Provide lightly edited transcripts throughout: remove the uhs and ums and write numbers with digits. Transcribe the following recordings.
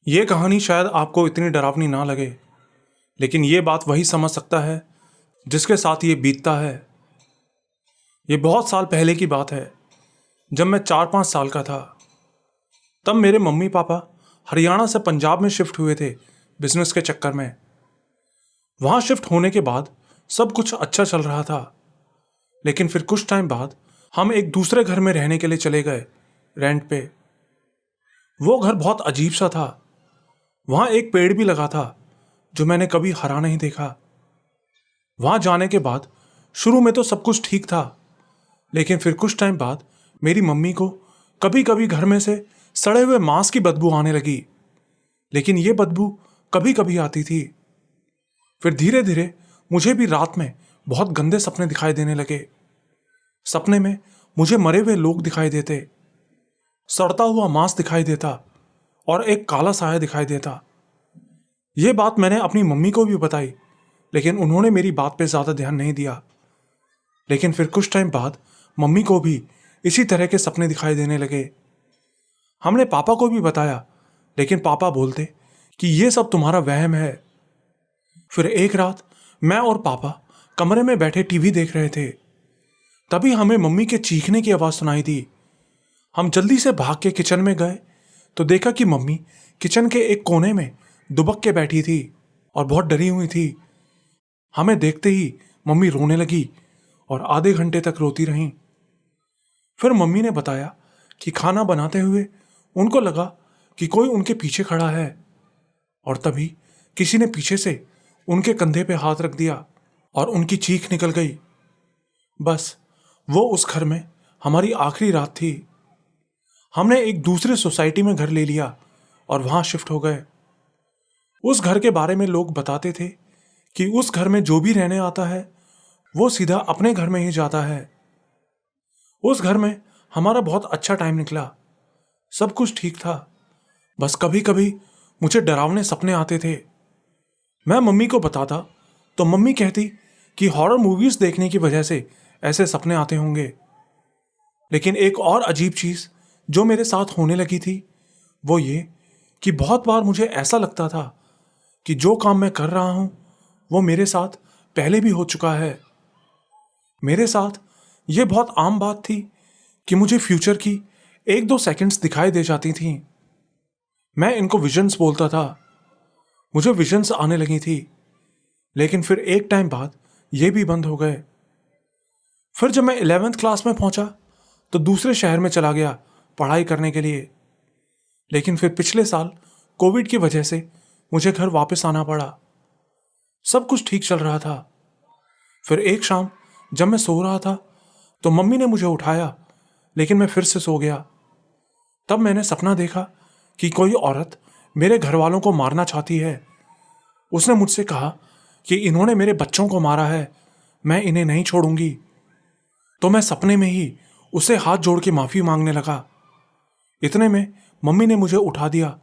ये कहानी शायद आपको इतनी डरावनी ना लगे, लेकिन ये बात वही समझ सकता है जिसके साथ ये बीतता है। ये बहुत साल पहले की बात है, जब मैं 4-5 साल का था। तब मेरे मम्मी पापा हरियाणा से पंजाब में शिफ्ट हुए थे बिजनेस के चक्कर में। वहाँ शिफ्ट होने के बाद सब कुछ अच्छा चल रहा था, लेकिन फिर कुछ टाइम बाद हम एक दूसरे घर में रहने के लिए चले गए, रेंट पे। वो घर बहुत अजीब सा था। वहाँ एक पेड़ भी लगा था जो मैंने कभी हरा नहीं देखा। वहाँ जाने के बाद शुरू में तो सब कुछ ठीक था, लेकिन फिर कुछ टाइम बाद मेरी मम्मी को कभी कभी घर में से सड़े हुए मांस की बदबू आने लगी। लेकिन ये बदबू कभी कभी आती थी। फिर धीरे धीरे मुझे भी रात में बहुत गंदे सपने दिखाई देने लगे। सपने में मुझे मरे हुए लोग दिखाई देते, सड़ता हुआ मांस दिखाई देता और एक काला साया दिखाई देता। यह बात मैंने अपनी मम्मी को भी बताई, लेकिन उन्होंने मेरी बात पे ज्यादा ध्यान नहीं दिया। लेकिन फिर कुछ टाइम बाद मम्मी को भी इसी तरह के सपने दिखाई देने लगे। हमने पापा को भी बताया, लेकिन पापा बोलते कि यह सब तुम्हारा वहम है। फिर एक रात मैं और पापा कमरे में बैठे टीवी देख रहे थे। तभी हमें मम्मी के चीखने की आवाज सुनाई दी। हम जल्दी से भाग के किचन में गए तो देखा कि मम्मी किचन के एक कोने में दुबक के बैठी थी और बहुत डरी हुई थी। हमें देखते ही मम्मी रोने लगी और आधे घंटे तक रोती रहीं। फिर मम्मी ने बताया कि खाना बनाते हुए उनको लगा कि कोई उनके पीछे खड़ा है, और तभी किसी ने पीछे से उनके कंधे पे हाथ रख दिया और उनकी चीख निकल गई। बस वो उस घर में हमारी आखिरी रात थी। हमने एक दूसरे सोसाइटी में घर ले लिया और वहां शिफ्ट हो गए। उस घर के बारे में लोग बताते थे कि उस घर में जो भी रहने आता है वो सीधा अपने घर में ही जाता है। उस घर में हमारा बहुत अच्छा टाइम निकला, सब कुछ ठीक था। बस कभी कभी मुझे डरावने सपने आते थे। मैं मम्मी को बताता तो मम्मी कहती कि हॉरर मूवीज देखने की वजह से ऐसे सपने आते होंगे। लेकिन एक और अजीब चीज जो मेरे साथ होने लगी थी वो ये कि बहुत बार मुझे ऐसा लगता था कि जो काम मैं कर रहा हूं वो मेरे साथ पहले भी हो चुका है। मेरे साथ ये बहुत आम बात थी कि मुझे फ्यूचर की 1-2 सेकंड्स दिखाई दे जाती थीं। मैं इनको विजन्स बोलता था। मुझे विजन्स आने लगी थी, लेकिन फिर एक टाइम बाद ये भी बंद हो गए। फिर जब मैं 11th क्लास में पहुंचा तो दूसरे शहर में चला गया पढ़ाई करने के लिए। लेकिन फिर पिछले साल कोविड की वजह से मुझे घर वापस आना पड़ा। सब कुछ ठीक चल रहा था। फिर एक शाम जब मैं सो रहा था तो मम्मी ने मुझे उठाया, लेकिन मैं फिर से सो गया। तब मैंने सपना देखा कि कोई औरत मेरे घर वालों को मारना चाहती है। उसने मुझसे कहा कि इन्होंने मेरे बच्चों को मारा है, मैं इन्हें नहीं छोड़ूंगी। तो मैं सपने में ही उसे हाथ जोड़ के माफी मांगने लगा। इतने में मम्मी ने मुझे उठा दिया।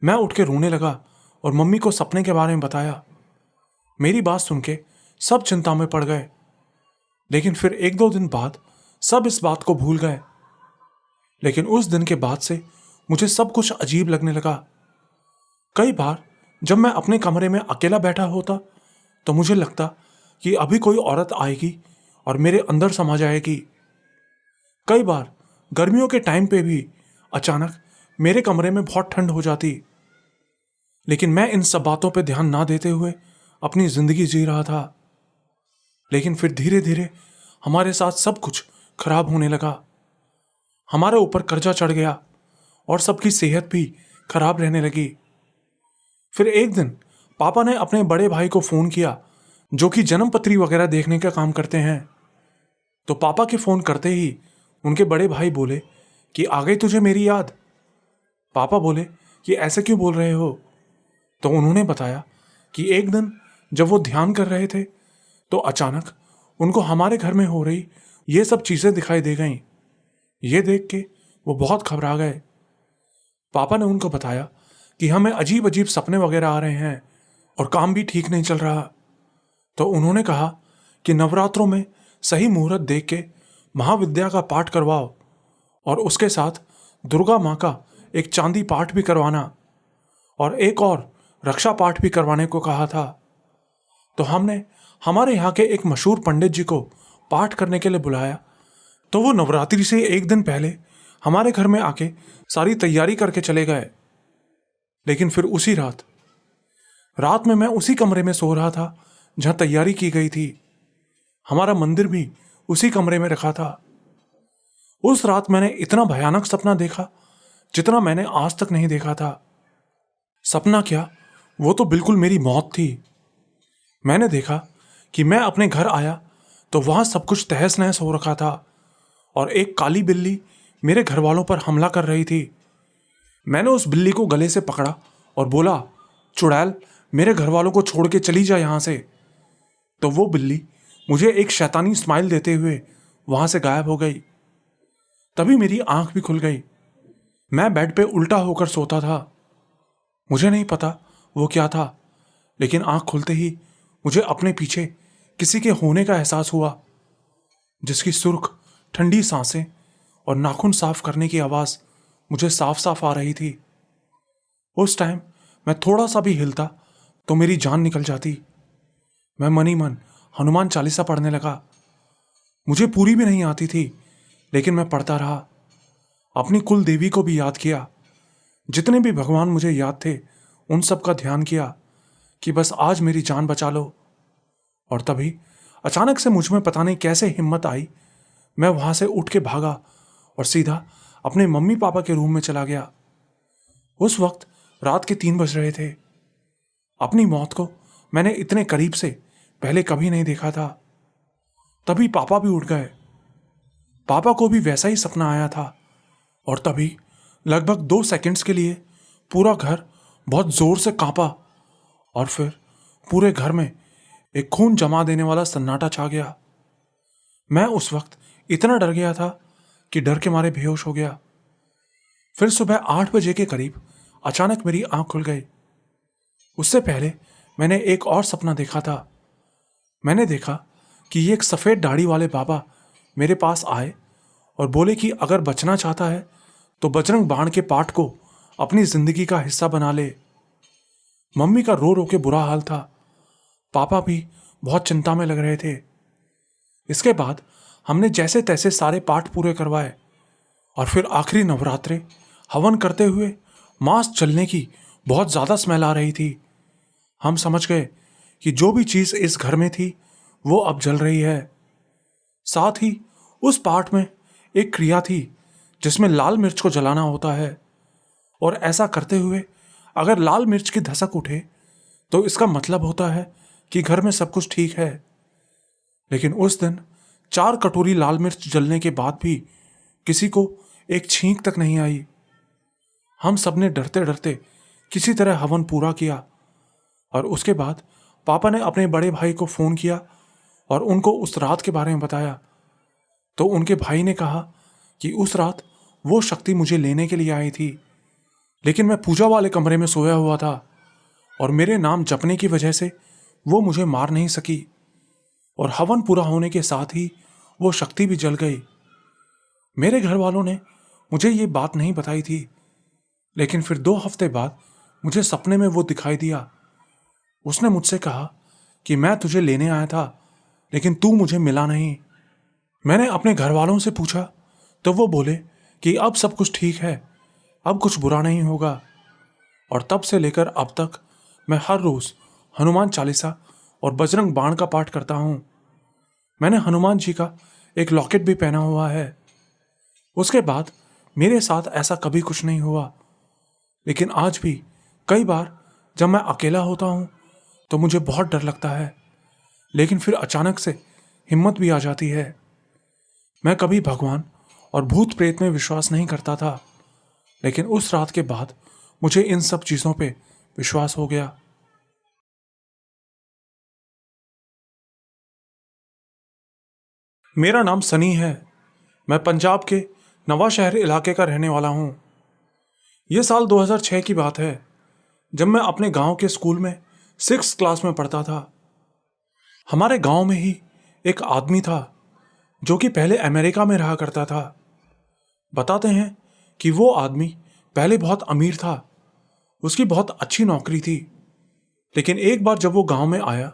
मैं उठ के रोने लगा और मम्मी को सपने के बारे में बताया। मेरी बात सुन के सब चिंता में पड़ गए। लेकिन फिर 1-2 दिन बाद सब इस बात को भूल गए। लेकिन उस दिन के बाद से मुझे सब कुछ अजीब लगने लगा। कई बार जब मैं अपने कमरे में अकेला बैठा होता तो मुझे लगता कि अभी कोई औरत आएगी और मेरे अंदर समा जाएगी। कई बार गर्मियों के टाइम पे भी अचानक मेरे कमरे में बहुत ठंड हो जाती, लेकिन मैं इन सब बातों पे ध्यान ना देते हुए अपनी जिंदगी जी रहा था। लेकिन फिर धीरे धीरे हमारे साथ सब कुछ खराब होने लगा। हमारे ऊपर कर्जा चढ़ गया और सबकी सेहत भी खराब रहने लगी। फिर एक दिन पापा ने अपने बड़े भाई को फोन किया, जो कि जन्म पत्री वगैरह देखने का काम करते हैं। तो पापा के फोन करते ही उनके बड़े भाई बोले कि आ गई तुझे मेरी याद। पापा बोले कि ऐसे क्यों बोल रहे हो। तो उन्होंने बताया कि एक दिन जब वो ध्यान कर रहे थे तो अचानक उनको हमारे घर में हो रही ये सब चीजें दिखाई दे गईं। ये देख के वो बहुत घबरा गए। पापा ने उनको बताया कि हमें अजीब अजीब सपने वगैरह आ रहे हैं और काम भी ठीक नहीं चल रहा। तो उन्होंने कहा कि नवरात्रों में सही मुहूर्त देख के महाविद्या का पाठ करवाओ और उसके साथ दुर्गा माँ का एक चांदी पाठ भी करवाना। और एक और रक्षा पाठ भी करवाने को कहा था। तो हमने हमारे यहाँ के एक मशहूर पंडित जी को पाठ करने के लिए बुलाया। तो वो नवरात्रि से एक दिन पहले हमारे घर में आके सारी तैयारी करके चले गए। लेकिन फिर उसी रात में मैं उसी कमरे में सो रहा था जहां तैयारी की गई थी। हमारा मंदिर भी उसी कमरे में रखा था। उस रात मैंने इतना भयानक सपना देखा जितना मैंने आज तक नहीं देखा था। सपना क्या, वो तो बिल्कुल मेरी मौत थी। मैंने देखा कि मैं अपने घर आया तो वहां सब कुछ तहस नहस हो रखा था और एक काली बिल्ली मेरे घर वालों पर हमला कर रही थी। मैंने उस बिल्ली को गले से पकड़ा और बोला, चुड़ैल, मेरे घर वालों को छोड़ के चली जा यहां से। तो वो बिल्ली मुझे एक शैतानी स्माइल देते हुए वहां से गायब हो गई। तभी मेरी आंख भी खुल गई। मैं बेड पे उल्टा होकर सोता था। मुझे नहीं पता वो क्या था, लेकिन आंख खुलते ही मुझे अपने पीछे किसी के होने का एहसास हुआ, जिसकी सुर्ख ठंडी सांसें और नाखून साफ करने की आवाज मुझे साफ साफ आ रही थी। उस टाइम मैं थोड़ा सा भी हिलता तो मेरी जान निकल जाती। मैं मन ही मन हनुमान चालीसा पढ़ने लगा। मुझे पूरी भी नहीं आती थी, लेकिन मैं पढ़ता रहा। अपनी कुल देवी को भी याद किया। जितने भी भगवान मुझे याद थे उन सब का ध्यान किया कि बस आज मेरी जान बचा लो। और तभी अचानक से मुझ में पता नहीं कैसे हिम्मत आई। मैं वहां से उठ के भागा और सीधा अपने मम्मी पापा के रूम में चला गया। उस वक्त रात के 3 बज रहे थे। अपनी मौत को मैंने इतने करीब से पहले कभी नहीं देखा था। तभी पापा भी उठ गए। पापा को भी वैसा ही सपना आया था और तभी लगभग 2 सेकंड्स के लिए पूरा घर बहुत जोर से कांपा और फिर पूरे घर में एक खून जमा देने वाला सन्नाटा छा गया। मैं उस वक्त इतना डर गया था कि डर के मारे बेहोश हो गया। फिर सुबह 8 बजे के करीब अचानक मेरी आंख खुल गई। उससे पहले मैंने एक और सपना देखा था। मैंने देखा कि ये एक सफ़ेद दाढ़ी वाले बाबा मेरे पास आए और बोले कि अगर बचना चाहता है तो बजरंग बाण के पाठ को अपनी जिंदगी का हिस्सा बना ले। मम्मी का रो रो के बुरा हाल था। पापा भी बहुत चिंता में लग रहे थे। इसके बाद हमने जैसे तैसे सारे पाठ पूरे करवाए और फिर आखिरी नवरात्रे हवन करते हुए मांस जलने की बहुत ज़्यादा स्मेल आ रही थी। हम समझ गए कि जो भी चीज़ इस घर में थी वो अब जल रही है। साथ ही उस पाठ में एक क्रिया थी जिसमें लाल मिर्च को जलाना होता है और ऐसा करते हुए अगर लाल मिर्च की धसक उठे तो इसका मतलब होता है कि घर में सब कुछ ठीक है। लेकिन उस दिन 4 कटोरी लाल मिर्च जलने के बाद भी किसी को एक छींक तक नहीं आई। हम सबने डरते डरते किसी तरह हवन पूरा किया और उसके बाद पापा ने अपने बड़े भाई को फ़ोन किया और उनको उस रात के बारे में बताया। तो उनके भाई ने कहा कि उस रात वो शक्ति मुझे लेने के लिए आई थी, लेकिन मैं पूजा वाले कमरे में सोया हुआ था और मेरे नाम जपने की वजह से वो मुझे मार नहीं सकी और हवन पूरा होने के साथ ही वो शक्ति भी जल गई। मेरे घर वालों ने मुझे ये बात नहीं बताई थी, लेकिन फिर 2 हफ्ते बाद मुझे सपने में वो दिखाई दिया। उसने मुझसे कहा कि मैं तुझे लेने आया था, लेकिन तू मुझे मिला नहीं। मैंने अपने घर वालों से पूछा तो वो बोले कि अब सब कुछ ठीक है, अब कुछ बुरा नहीं होगा। और तब से लेकर अब तक मैं हर रोज़ हनुमान चालीसा और बजरंग बाण का पाठ करता हूँ। मैंने हनुमान जी का एक लॉकेट भी पहना हुआ है। उसके बाद मेरे साथ ऐसा कभी कुछ नहीं हुआ, लेकिन आज भी कई बार जब मैं अकेला होता हूँ तो मुझे बहुत डर लगता है, लेकिन फिर अचानक से हिम्मत भी आ जाती है। मैं कभी भगवान और भूत प्रेत में विश्वास नहीं करता था, लेकिन उस रात के बाद मुझे इन सब चीज़ों पे विश्वास हो गया। मेरा नाम सनी है। मैं पंजाब के नवां-शहर इलाके का रहने वाला हूँ। ये साल 2006 की बात है, जब मैं अपने गांव के स्कूल में 6th क्लास में पढ़ता था। हमारे गांव में ही एक आदमी था जो कि पहले अमेरिका में रहा करता था। बताते हैं कि वो आदमी पहले बहुत अमीर था उसकी बहुत अच्छी नौकरी थी। लेकिन एक बार जब वो गांव में आया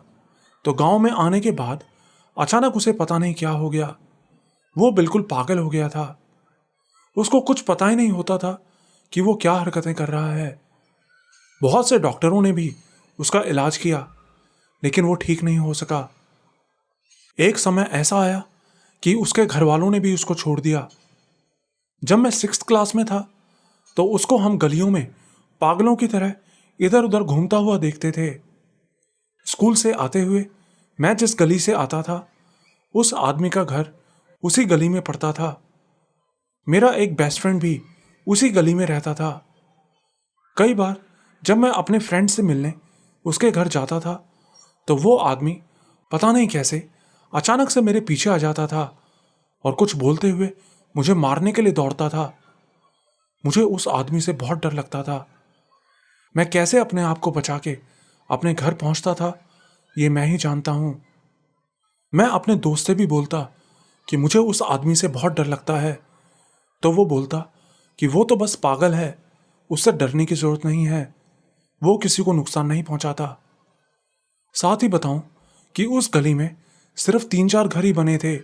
तो गांव में आने के बाद अचानक उसे पता नहीं क्या हो गया, वो बिल्कुल पागल हो गया था। उसको कुछ पता ही नहीं होता था कि वो क्या हरकतें कर रहा है। बहुत से डॉक्टरों ने भी उसका इलाज किया लेकिन वो ठीक नहीं हो सका। एक समय ऐसा आया कि उसके घर वालों ने भी उसको छोड़ दिया। जब मैं 6th क्लास में था तो उसको हम गलियों में पागलों की तरह इधर उधर घूमता हुआ देखते थे। स्कूल से आते हुए मैं जिस गली से आता था उस आदमी का घर उसी गली में पड़ता था। मेरा एक बेस्ट फ्रेंड भी उसी गली में रहता था। कई बार जब मैं अपने फ्रेंड से मिलने उसके घर जाता था तो वो आदमी पता नहीं कैसे अचानक से मेरे पीछे आ जाता था और कुछ बोलते हुए मुझे मारने के लिए दौड़ता था। मुझे उस आदमी से बहुत डर लगता था। मैं कैसे अपने आप को बचा के अपने घर पहुंचता था ये मैं ही जानता हूं। मैं अपने दोस्त से भी बोलता कि मुझे उस आदमी से बहुत डर लगता है, तो वो बोलता कि वो तो बस पागल है, उससे डरने की जरूरत नहीं है, वो किसी को नुकसान नहीं पहुंचाता। साथ ही बताऊं कि उस गली में सिर्फ 3-4 घर ही बने थे,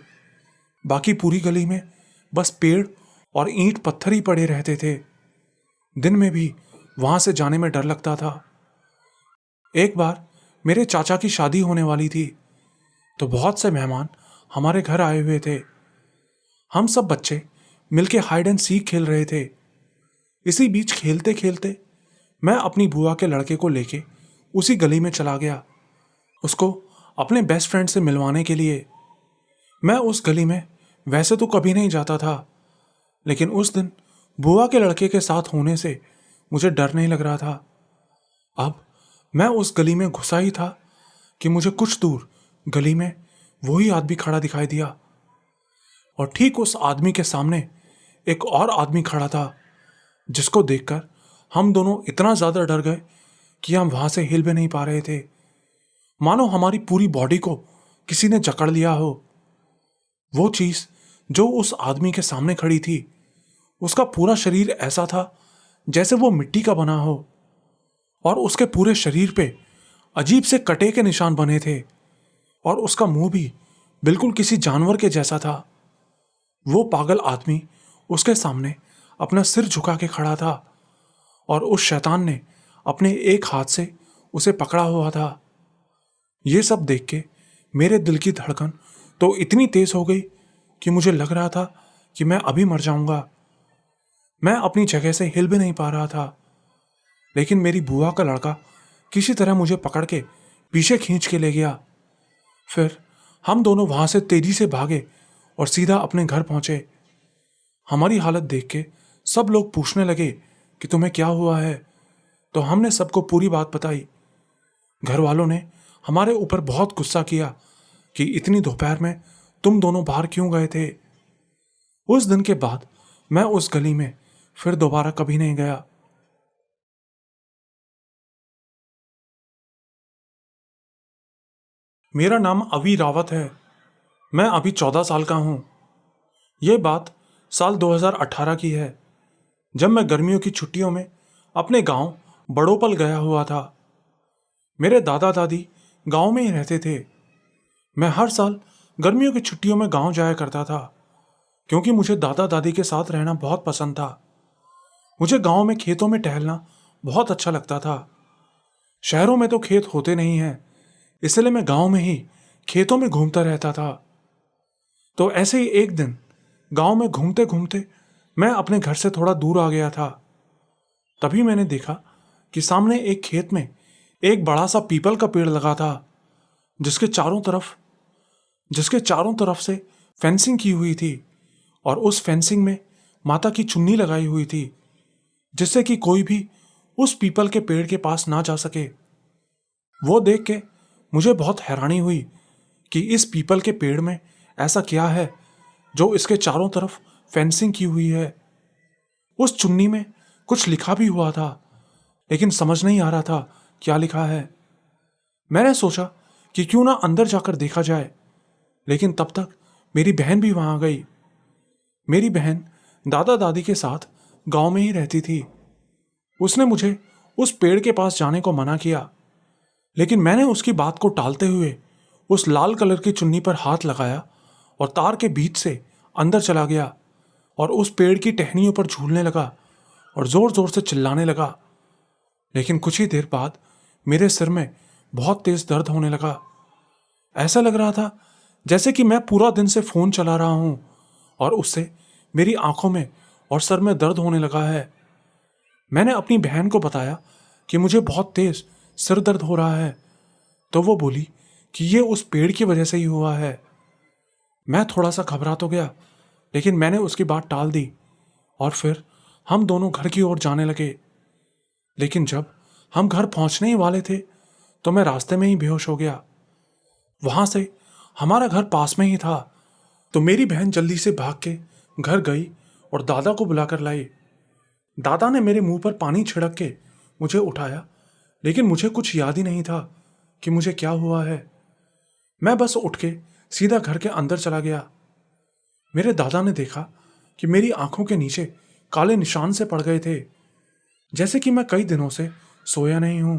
बाकी पूरी गली में बस पेड़ और ईंट पत्थर ही पड़े रहते थे। दिन में भी वहां से जाने में डर लगता था। एक बार मेरे चाचा की शादी होने वाली थी तो बहुत से मेहमान हमारे घर आए हुए थे। हम सब बच्चे मिलके हाइड एंड सीक खेल रहे थे। इसी बीच खेलते खेलते मैं अपनी बुआ के लड़के को लेके उसी गली में चला गया, उसको अपने बेस्ट फ्रेंड से मिलवाने के लिए। मैं उस गली में वैसे तो कभी नहीं जाता था, लेकिन उस दिन बुआ के लड़के के साथ होने से मुझे डर नहीं लग रहा था। अब मैं उस गली में घुसा ही था कि मुझे कुछ दूर गली में वही आदमी खड़ा दिखाई दिया और ठीक उस आदमी के सामने एक और आदमी खड़ा था, जिसको देखकर हम दोनों इतना ज्यादा डर गए कि हम वहां से हिल भी नहीं पा रहे थे, मानो हमारी पूरी बॉडी को किसी ने जकड़ लिया हो। वो चीज जो उस आदमी के सामने खड़ी थी, उसका पूरा शरीर ऐसा था जैसे वो मिट्टी का बना हो और उसके पूरे शरीर पे अजीब से कटे के निशान बने थे और उसका मुंह भी बिल्कुल किसी जानवर के जैसा था। वो पागल आदमी उसके सामने अपना सिर झुका के खड़ा था और उस शैतान ने अपने एक हाथ से उसे पकड़ा हुआ था। ये सब देख के मेरे दिल की धड़कन तो इतनी तेज हो गई कि मुझे लग रहा था कि मैं अभी मर जाऊंगा। मैं अपनी जगह से हिल भी नहीं पा रहा था, लेकिन मेरी बुआ का लड़का किसी तरह मुझे पकड़ के पीछे खींच के ले गया। फिर हम दोनों वहां से तेजी से भागे और सीधा अपने घर पहुंचे। हमारी हालत देख के सब लोग पूछने लगे कि तुम्हें क्या हुआ है, तो हमने सबको पूरी बात बताई। घर वालों ने हमारे ऊपर बहुत गुस्सा किया कि इतनी दोपहर में तुम दोनों बाहर क्यों गए थे। उस दिन के बाद मैं उस गली में फिर दोबारा कभी नहीं गया। मेरा नाम अवी रावत है। मैं अभी 14 साल का हूँ। ये बात साल 2018 की है, जब मैं गर्मियों की छुट्टियों में अपने गांव बड़ोपल गया हुआ था। मेरे दादा दादी गांव में ही रहते थे। मैं हर साल गर्मियों की छुट्टियों में गांव जाया करता था, क्योंकि मुझे दादा दादी के साथ रहना बहुत पसंद था। मुझे गांव में खेतों में टहलना बहुत अच्छा लगता था। शहरों में तो खेत होते नहीं हैं, इसलिए मैं गांव में ही खेतों में घूमता रहता था। तो ऐसे ही एक दिन गांव में घूमते घूमते मैं अपने घर से थोड़ा दूर आ गया था। तभी मैंने देखा कि सामने एक खेत में एक बड़ा सा पीपल का पेड़ लगा था, जिसके चारों तरफ से फेंसिंग की हुई थी और उस फेंसिंग में माता की चुन्नी लगाई हुई थी, जिससे कि कोई भी उस पीपल के पेड़ के पास ना जा सके। वो देख के मुझे बहुत हैरानी हुई कि इस पीपल के पेड़ में ऐसा क्या है जो इसके चारों तरफ फेंसिंग की हुई है। उस चुन्नी में कुछ लिखा भी हुआ था, लेकिन समझ नहीं आ रहा था क्या लिखा है। मैंने सोचा कि क्यों ना अंदर जाकर देखा जाए, लेकिन तब तक मेरी बहन भी वहां आ गई। मेरी बहन दादा दादी के साथ गांव में ही रहती थी। उसने मुझे उस पेड़ के पास जाने को मना किया, लेकिन मैंने उसकी बात को टालते हुए उस लाल कलर की चुन्नी पर हाथ लगाया और तार के बीच से अंदर चला गया और उस पेड़ की टहनियों पर झूलने लगा और जोर जोर से चिल्लाने लगा। लेकिन कुछ ही देर बाद मेरे सिर में बहुत तेज दर्द होने लगा। ऐसा लग रहा था जैसे कि मैं पूरा दिन से फोन चला रहा हूं और उससे मेरी आंखों में और सर में दर्द होने लगा है। मैंने अपनी बहन को बताया कि मुझे बहुत तेज सिर दर्द हो रहा है, तो वो बोली कि ये उस पेड़ की वजह से ही हुआ है। मैं थोड़ा सा घबरा तो गया, लेकिन मैंने उसकी बात टाल दी और फिर हम दोनों घर की ओर जाने लगे। लेकिन जब हम घर पहुंचने ही वाले थे तो मैं रास्ते में ही बेहोश हो गया। वहां से हमारा घर पास में ही था, तो मेरी बहन जल्दी से भाग के घर गई और दादा को बुलाकर लाई। दादा ने मेरे मुंह पर पानी छिड़क के मुझे उठाया, लेकिन मुझे कुछ याद ही नहीं था कि मुझे क्या हुआ है। मैं बस उठ के सीधा घर के अंदर चला गया। मेरे दादा ने देखा कि मेरी आंखों के नीचे काले निशान से पड़ गए थे, जैसे कि मैं कई दिनों से सोया नहीं हूं।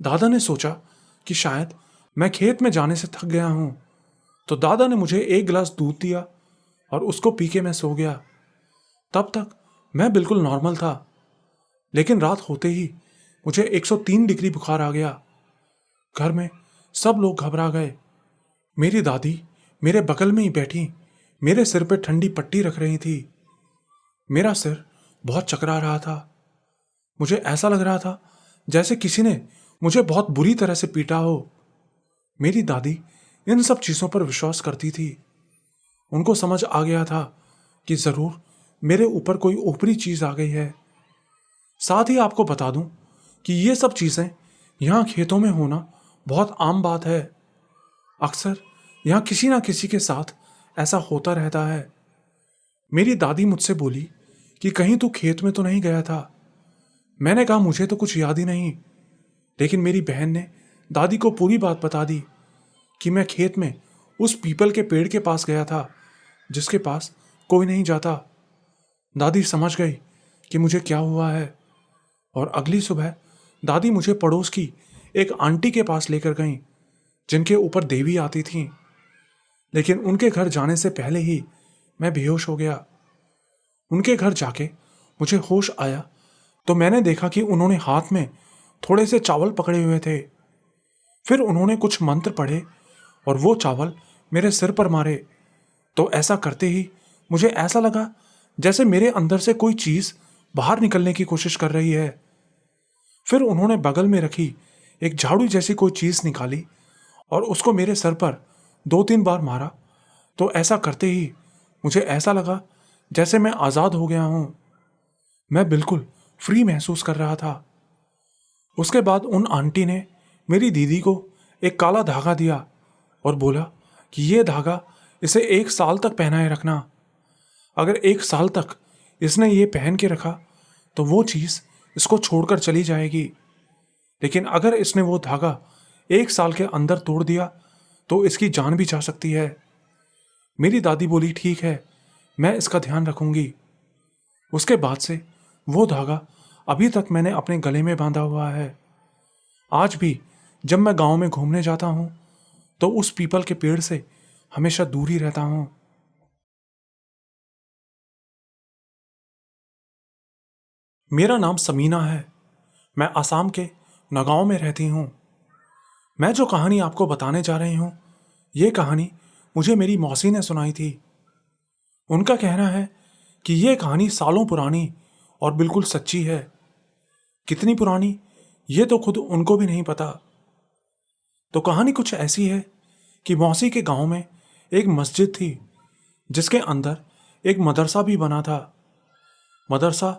दादा ने सोचा कि शायद मैं खेत में जाने से थक गया हूं, तो दादा ने मुझे एक गिलास दूध दिया और उसको पी के मैं सो गया। तब तक मैं बिल्कुल नॉर्मल था, लेकिन रात होते ही मुझे 103 डिग्री बुखार आ गया। घर में सब लोग घबरा गए। मेरी दादी मेरे बगल में ही बैठी मेरे सिर पे ठंडी पट्टी रख रही थी। मेरा सिर बहुत चकरा रहा था। मुझे ऐसा लग रहा था जैसे किसी ने मुझे बहुत बुरी तरह से पीटा हो। मेरी दादी इन सब चीजों पर विश्वास करती थी। उनको समझ आ गया था कि जरूर मेरे ऊपर कोई ऊपरी चीज आ गई है। साथ ही आपको बता दूं कि ये सब चीजें यहाँ खेतों में होना बहुत आम बात है। अक्सर यहाँ किसी ना किसी के साथ ऐसा होता रहता है। मेरी दादी मुझसे बोली कि कहीं तू खेत में तो नहीं गया था। मैंने कहा मुझे तो कुछ याद ही नहीं, लेकिन मेरी बहन ने दादी को पूरी बात बता दी कि मैं खेत में उस पीपल के पेड़ के पास गया था जिसके पास कोई नहीं जाता। दादी समझ गई कि मुझे क्या हुआ है और अगली सुबह दादी मुझे पड़ोस की एक आंटी के पास लेकर गईं, जिनके ऊपर देवी आती थी। लेकिन उनके घर जाने से पहले ही मैं बेहोश हो गया। उनके घर जाके मुझे होश आया तो मैंने देखा कि उन्होंने हाथ में थोड़े से चावल पकड़े हुए थे। फिर उन्होंने कुछ मंत्र पढ़े और वो चावल मेरे सिर पर मारे। तो ऐसा करते ही मुझे ऐसा लगा जैसे मेरे अंदर से कोई चीज बाहर निकलने की कोशिश कर रही है। फिर उन्होंने बगल में रखी एक झाड़ू जैसी कोई चीज निकाली और उसको मेरे सर पर 2-3 बार मारा। तो ऐसा करते ही मुझे ऐसा लगा जैसे मैं आजाद हो गया हूं। मैं बिल्कुल फ्री महसूस कर रहा था। उसके बाद उन आंटी ने मेरी दीदी को एक काला धागा दिया और बोला कि ये धागा इसे 1 साल तक पहनाए रखना। अगर 1 साल तक इसने ये पहन के रखा तो वो चीज इसको छोड़कर चली जाएगी, लेकिन अगर इसने वो धागा 1 साल के अंदर तोड़ दिया तो इसकी जान भी जा सकती है। मेरी दादी बोली ठीक है, मैं इसका ध्यान रखूंगी। उसके बाद से वो धागा अभी तक मैंने अपने गले में बांधा हुआ है। आज भी जब मैं गांव में घूमने जाता हूं तो उस पीपल के पेड़ से हमेशा दूर ही रहता हूं। मेरा नाम समीना है। मैं असम के नगांव में रहती हूं। मैं जो कहानी आपको बताने जा रही हूं, ये कहानी मुझे मेरी मौसी ने सुनाई थी। उनका कहना है कि यह कहानी सालों पुरानी और बिल्कुल सच्ची है। कितनी पुरानी ये तो खुद उनको भी नहीं पता। तो कहानी कुछ ऐसी है कि मौसी के गांव में एक मस्जिद थी जिसके अंदर एक मदरसा भी बना था। मदरसा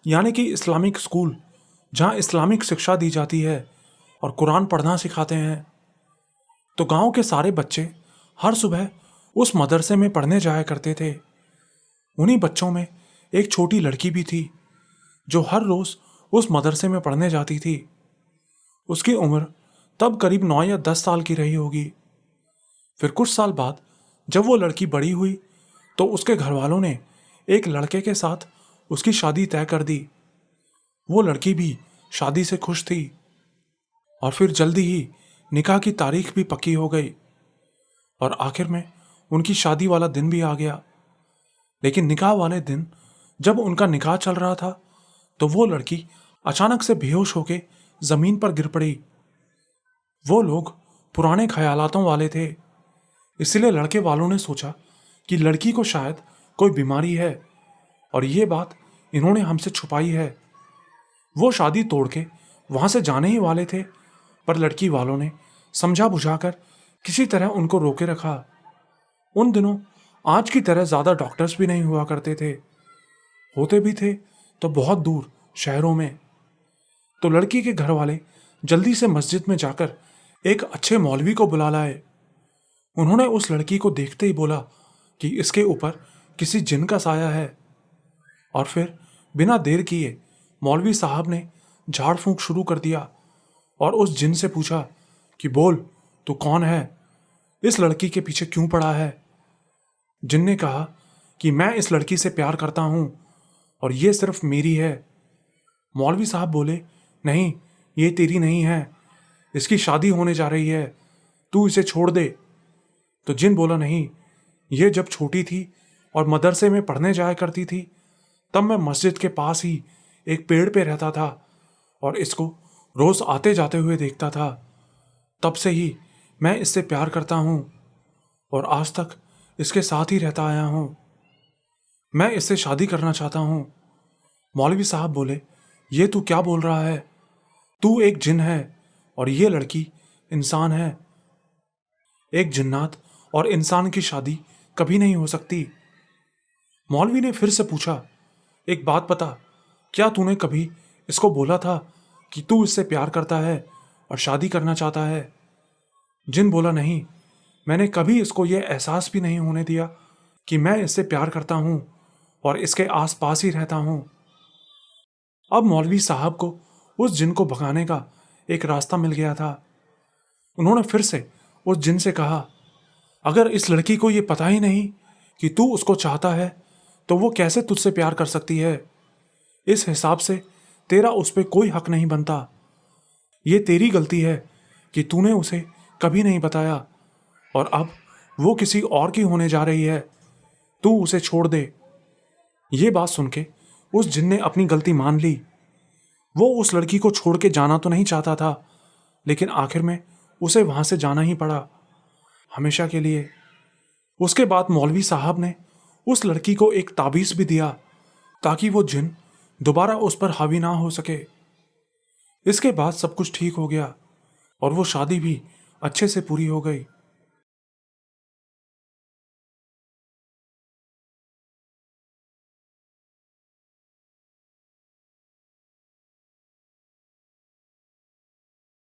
यानी कि इस्लामिक स्कूल, जहां इस्लामिक शिक्षा दी जाती है और कुरान पढ़ना सिखाते हैं। तो गांव के सारे बच्चे हर सुबह उस मदरसे में पढ़ने जाया करते थे। उन्हीं बच्चों में एक छोटी लड़की भी थी जो हर रोज उस मदरसे में पढ़ने जाती थी। उसकी उम्र तब करीब 9 या 10 साल की रही होगी। फिर कुछ साल बाद जब वो लड़की बड़ी हुई तो उसके घर वालों ने एक लड़के के साथ उसकी शादी तय कर दी। वो लड़की भी शादी से खुश थी और फिर जल्दी ही निकाह की तारीख भी पक्की हो गई और आखिर में उनकी शादी वाला दिन भी आ गया। लेकिन निकाह वाले दिन जब उनका निकाह चल रहा था तो वो लड़की अचानक से बेहोश होके जमीन पर गिर पड़ी। वो लोग पुराने ख्यालातों वाले थे, इसलिए लड़के वालों ने सोचा कि लड़की को शायद कोई बीमारी है और ये बात इन्होंने हमसे छुपाई है। वो शादी तोड़ के वहां से जाने ही वाले थे, पर लड़की वालों ने समझा बुझाकर किसी तरह उनको रोके रखा। उन दिनों आज की तरह ज्यादा डॉक्टर्स भी नहीं हुआ करते थे, होते भी थे तो बहुत दूर शहरों में। तो लड़की के घर वाले जल्दी से मस्जिद में जाकर एक अच्छे मौलवी को बुला लाए। उन्होंने उस लड़की को देखते ही बोला कि इसके ऊपर किसी जिन का साया है, और फिर बिना देर किए मौलवी साहब ने झाड़ फूंक शुरू कर दिया और उस जिन से पूछा कि बोल, तू कौन है, इस लड़की के पीछे क्यों पड़ा है। जिन ने कहा कि मैं इस लड़की से प्यार करता हूं और ये सिर्फ मेरी है। मौलवी साहब बोले, नहीं, ये तेरी नहीं है, इसकी शादी होने जा रही है, तू इसे छोड़ दे। तो जिन बोला, नहीं, ये जब छोटी थी और मदरसे में पढ़ने जाया करती थी तब मैं मस्जिद के पास ही एक पेड़ पे रहता था और इसको रोज आते जाते हुए देखता था। तब से ही मैं इससे प्यार करता हूं और आज तक इसके साथ ही रहता आया हूं। मैं इससे शादी करना चाहता हूं। मौलवी साहब बोले, ये तू क्या बोल रहा है, तू एक जिन है और ये लड़की इंसान है। एक जिन्नात और इंसान की शादी कभी नहीं हो सकती। मौलवी ने फिर से पूछा, एक बात बता, क्या तूने कभी इसको बोला था कि तू इससे प्यार करता है और शादी करना चाहता है। जिन बोला, नहीं, मैंने कभी इसको यह एहसास भी नहीं होने दिया कि मैं इससे प्यार करता हूं और इसके आसपास ही रहता हूं। अब मौलवी साहब को उस जिन को भगाने का एक रास्ता मिल गया था। उन्होंने फिर से उस जिन से कहा, अगर इस लड़की को यह पता ही नहीं कि तू उसको चाहता है तो वो कैसे तुझसे प्यार कर सकती है। इस हिसाब से तेरा उस पर कोई हक नहीं बनता। ये तेरी गलती है कि तूने उसे कभी नहीं बताया और अब वो किसी और की होने जा रही है। तू उसे छोड़ दे। ये बात सुन के उस जिन ने अपनी गलती मान ली। वो उस लड़की को छोड़ के जाना तो नहीं चाहता था, लेकिन आखिर में उसे वहां से जाना ही पड़ा, हमेशा के लिए। उसके बाद मौलवी साहब ने उस लड़की को एक ताबीज भी दिया ताकि वो जिन दोबारा उस पर हावी ना हो सके। इसके बाद सब कुछ ठीक हो गया और वो शादी भी अच्छे से पूरी हो गई।